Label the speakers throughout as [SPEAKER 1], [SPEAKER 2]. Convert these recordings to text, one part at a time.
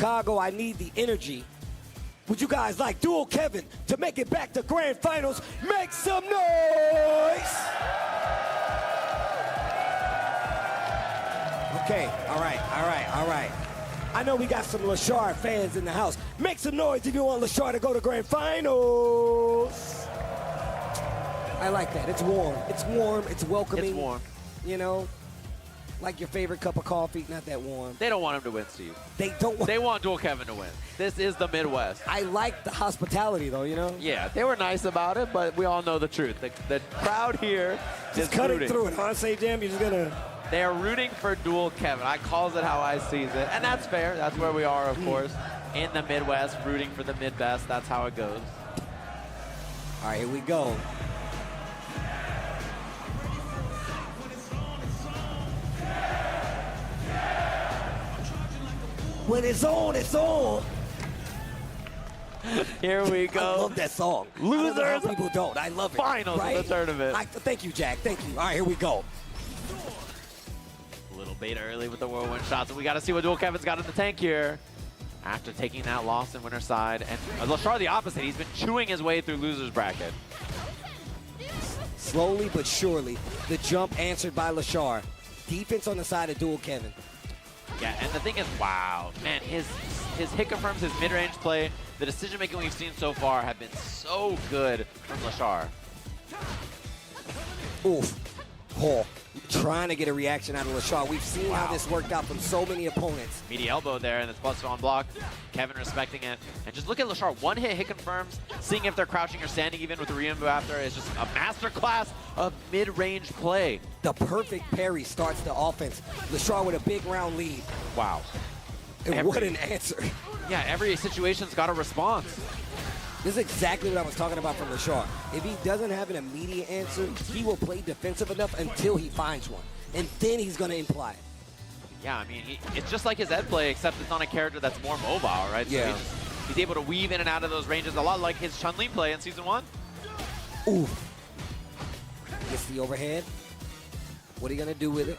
[SPEAKER 1] Chicago, I need the energy. Would you guys like Dual Kevin to make it back to grand finals? Make some noise! Okay, all right. I know we got some Leshar fans in the house. Make some noise if you want Leshar to go to grand finals. I like that. It's warm. It's welcoming.
[SPEAKER 2] It's warm.
[SPEAKER 1] You know, like your favorite cup of coffee, not that warm.
[SPEAKER 2] They don't want him to win, Steve.
[SPEAKER 1] They don't want.
[SPEAKER 2] They want Dual Kevin to win. This is the Midwest.
[SPEAKER 1] I like the hospitality, though, you know?
[SPEAKER 2] Yeah, they were nice about it, but we all know the truth. The crowd here
[SPEAKER 1] just
[SPEAKER 2] is
[SPEAKER 1] cutting
[SPEAKER 2] rooting.
[SPEAKER 1] through it, huh? Say, Jam, you're just going to...
[SPEAKER 2] They are rooting for Dual Kevin. I calls it how I sees it, and that's fair. That's where we are, of course, in the Midwest, rooting for the Midbest. That's how it goes.
[SPEAKER 1] All right, here we go. When it's on, it's on.
[SPEAKER 2] Here we go.
[SPEAKER 1] I love that song.
[SPEAKER 2] Losers.
[SPEAKER 1] I don't know how people don't. I love it.
[SPEAKER 2] Finals
[SPEAKER 1] right?
[SPEAKER 2] of the tournament.
[SPEAKER 1] Thank you, Jack. Thank you. All right, here we go.
[SPEAKER 2] A little bait early with the whirlwind shots, and we got to see what Dual Kevin's got in the tank here. After taking that loss in winner's side, and Leshar the opposite. He's been chewing his way through loser's bracket.
[SPEAKER 1] Slowly but surely, the jump answered by Leshar. Defense on the side of Dual Kevin.
[SPEAKER 2] Yeah, and the thing is, wow, man, his hit confirms, his mid-range play, the decision-making we've seen so far have been so good from Leshar.
[SPEAKER 1] Oof. Oh, trying to get a reaction out of Leshar. We've seen how this worked out from so many opponents.
[SPEAKER 2] Meaty elbow there, and it's busted on block. Kevin respecting it. And just look at Leshar. One hit confirms, seeing if they're crouching or standing even with the re-invo after is just a masterclass of mid-range play.
[SPEAKER 1] The perfect parry starts the offense. Leshar with a big round lead.
[SPEAKER 2] Wow.
[SPEAKER 1] And what an answer.
[SPEAKER 2] Yeah, every situation's got a response.
[SPEAKER 1] This is exactly what I was talking about from Leshar. If he doesn't have an immediate answer, he will play defensive enough until he finds one. And then he's going to imply it.
[SPEAKER 2] Yeah, I mean, it's just like his Ed play, except it's on a character that's more mobile, right?
[SPEAKER 1] Yeah.
[SPEAKER 2] So he's able to weave in and out of those ranges, a lot like his Chun-Li play in Season 1.
[SPEAKER 1] Ooh. Gets the overhead. What are you going to do with it?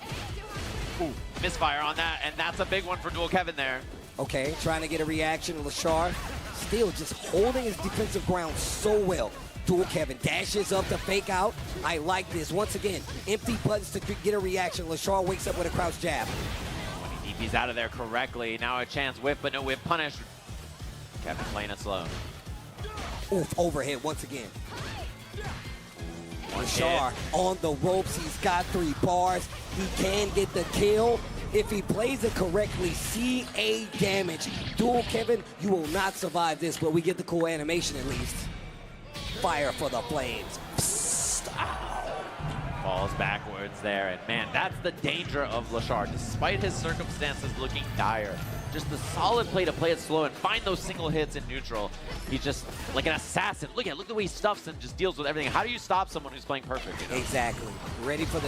[SPEAKER 2] Ooh, misfire on that, and that's a big one for Dual Kevin there.
[SPEAKER 1] Okay, trying to get a reaction. Leshar still just holding his defensive ground so well. Dual Kevin dashes up the fake out. I like this. Once again, empty buttons to get a reaction. Leshar wakes up with a crouch jab.
[SPEAKER 2] When he DPs out of there correctly, now a chance whip, but no whip punish. Kevin playing it slow.
[SPEAKER 1] Oof, overhead once again.
[SPEAKER 2] One
[SPEAKER 1] Leshar
[SPEAKER 2] hit.
[SPEAKER 1] on the ropes. He's got 3 bars. He can get the kill. If he plays it correctly, CA damage. Dual Kevin, you will not survive this, but we get the cool animation at least. Fire for the flames. Psst.
[SPEAKER 2] Falls backwards there, and man, that's the danger of Leshar. Despite his circumstances looking dire, just the solid play to play it slow and find those single hits in neutral. He's just like an assassin. Look the way he stuffs and just deals with everything. How do you stop someone who's playing perfect? You know?
[SPEAKER 1] Exactly. Ready for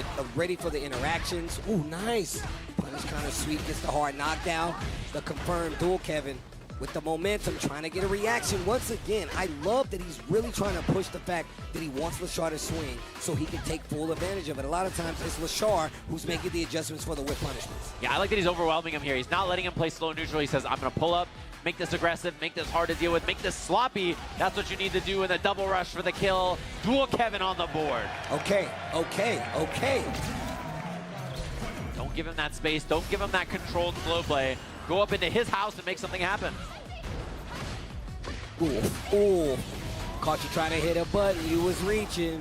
[SPEAKER 1] the interactions. Ooh, nice. Punish kind of sweet, gets the hard knockdown. The confirmed Dual Kevin with the momentum, trying to get a reaction. Once again, I love that he's really trying to push the fact that he wants Leshar to swing so he can take full advantage of it. A lot of times it's Leshar who's making the adjustments for the whip punishments.
[SPEAKER 2] Yeah, I like that he's overwhelming him here. He's not letting him play slow neutral. He says, I'm going to pull up, make this aggressive, make this hard to deal with, make this sloppy. That's what you need to do in the double rush for the kill. Dual Kevin on the board.
[SPEAKER 1] Okay.
[SPEAKER 2] Don't give him that space. Don't give him that controlled slow play. Go up into his house and make something happen.
[SPEAKER 1] Ooh. Caught you trying to hit a button. You was reaching.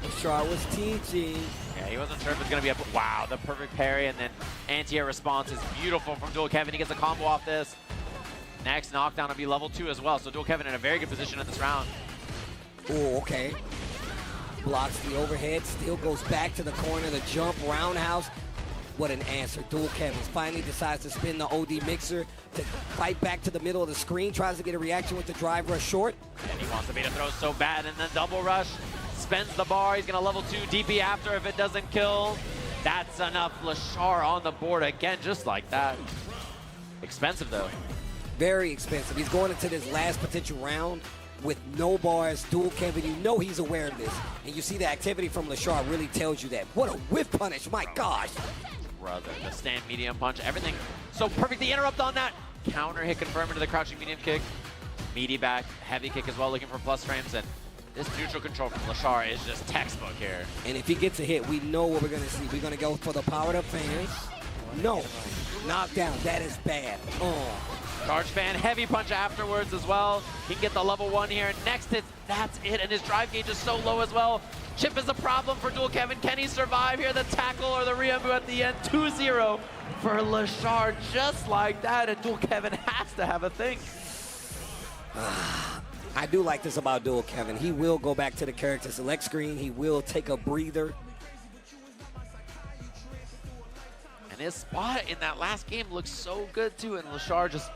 [SPEAKER 1] Leshar was teaching.
[SPEAKER 2] Yeah, he wasn't sure if it was going to be a... Wow, the perfect parry, and then anti-air response is beautiful from Dual Kevin. He gets a combo off this. Next knockdown will be level 2 as well, so Dual Kevin in a very good position in this round.
[SPEAKER 1] Oh, okay. Blocks the overhead, still goes back to the corner, the jump, roundhouse. What an answer. Dual Kevin finally decides to spin the OD mixer to fight back to the middle of the screen, tries to get a reaction with the drive rush short.
[SPEAKER 2] And he wants the beta throw so bad, and then double rush. Spends the bar, he's gonna level 2 DP after if it doesn't kill. That's enough. Leshar on the board again, just like that. Expensive though.
[SPEAKER 1] Very expensive. He's going into this last potential round with no bars. Dual Kevin, you know he's aware of this. And you see the activity from Leshar really tells you that. What a whiff punish, my gosh.
[SPEAKER 2] Brother, the stand medium punch, everything so perfect. The interrupt on that counter hit confirm into the crouching medium kick. Meaty back, heavy kick as well, looking for plus frames. And this neutral control from Leshar is just textbook here.
[SPEAKER 1] And if he gets a hit, we know what we're going to see. We're going to go for the powered up fans. No. Knockdown. That is bad.
[SPEAKER 2] Charge fan, heavy punch afterwards as well. He can get the level 1 here. Next hit, that's it. And his drive gauge is so low as well. Chip is a problem for Dual Kevin. Can he survive here? The tackle or the Ryumbu at the end. 2-0 for Leshar, just like that. And Dual Kevin has to have a think.
[SPEAKER 1] I do like this about Dual Kevin. He will go back to the character select screen. He will take a breather.
[SPEAKER 2] And his spot in that last game looks so good too. And Leshar just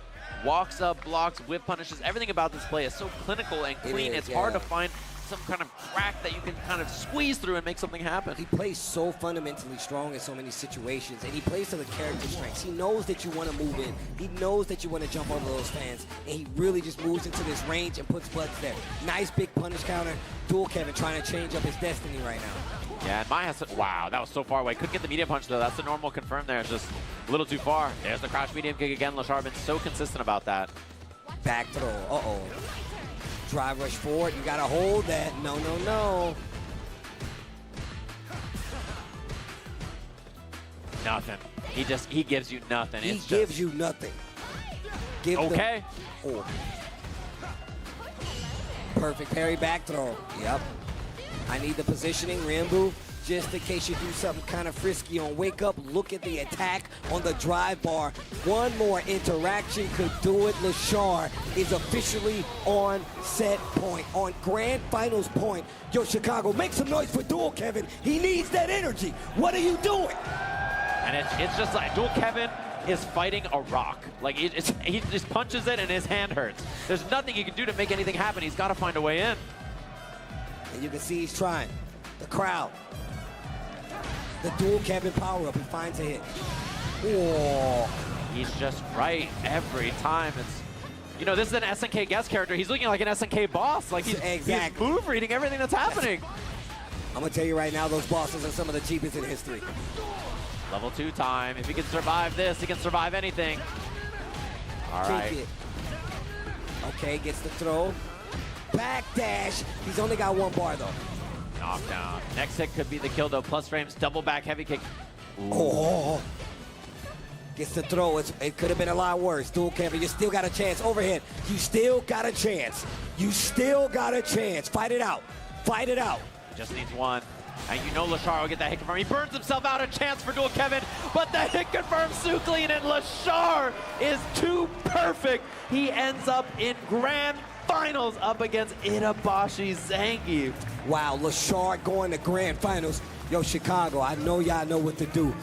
[SPEAKER 2] walks up, blocks, whip punishes. Everything about this play is so clinical and clean. It's hard to find some kind of crack that you can kind of squeeze through and make something happen.
[SPEAKER 1] He plays so fundamentally strong in so many situations, and he plays to the character strengths. He knows that you want to move in. He knows that you want to jump over those fans, and he really just moves into this range and puts butts there. Nice big punish counter. Dual Kevin trying to change up his destiny right now.
[SPEAKER 2] Yeah, and Maya, wow, that was so far away. Couldn't get the medium punch though. That's the normal confirm there. It's just a little too far. There's the crouch medium kick again. Leshar been so consistent about that.
[SPEAKER 1] Back throw. Drive rush forward. You gotta hold that. No, no, no.
[SPEAKER 2] Nothing. He gives you nothing.
[SPEAKER 1] He gives you nothing.
[SPEAKER 2] Okay.
[SPEAKER 1] Perfect parry back throw. Yep. I need the positioning, Ryumbu. Just in case you do something kind of frisky on wake up, look at the attack on the drive bar. One more interaction could do it. Leshar is officially on set point, on grand finals point. Yo, Chicago, make some noise for Dual Kevin. He needs that energy. What are you doing?
[SPEAKER 2] And it's just like Dual Kevin is fighting a rock. Like he just punches it and his hand hurts. There's nothing he can do to make anything happen. He's got to find a way in.
[SPEAKER 1] And you can see he's trying. The crowd. The Dual Kevin power-up, he finds a hit. Oh.
[SPEAKER 2] He's just right every time. It's, you know, this is an SNK guest character. He's looking like an SNK boss. Like he's move reading everything that's happening.
[SPEAKER 1] I'm gonna tell you right now, those bosses are some of the cheapest in history.
[SPEAKER 2] Level 2 time. If he can survive this, he can survive anything. All right.
[SPEAKER 1] Okay, gets the throw. Backdash. He's only got 1 bar though.
[SPEAKER 2] Knockdown. Next hit could be the kill though. Plus frames, double back heavy kick.
[SPEAKER 1] Oh. Gets the throw. It could have been a lot worse. Dual Kevin, you still got a chance. Overhead. You still got a chance. You still got a chance. Fight it out. Fight it out.
[SPEAKER 2] Just needs 1. And you know Leshar will get that hit confirm. He burns himself out. A chance for Dual Kevin, but the hit confirms so clean, and Leshar is too perfect. He ends up in grand finals up against Itabashi Zangief.
[SPEAKER 1] Wow, Leshar going to grand finals. Yo, Chicago, I know y'all know what to do.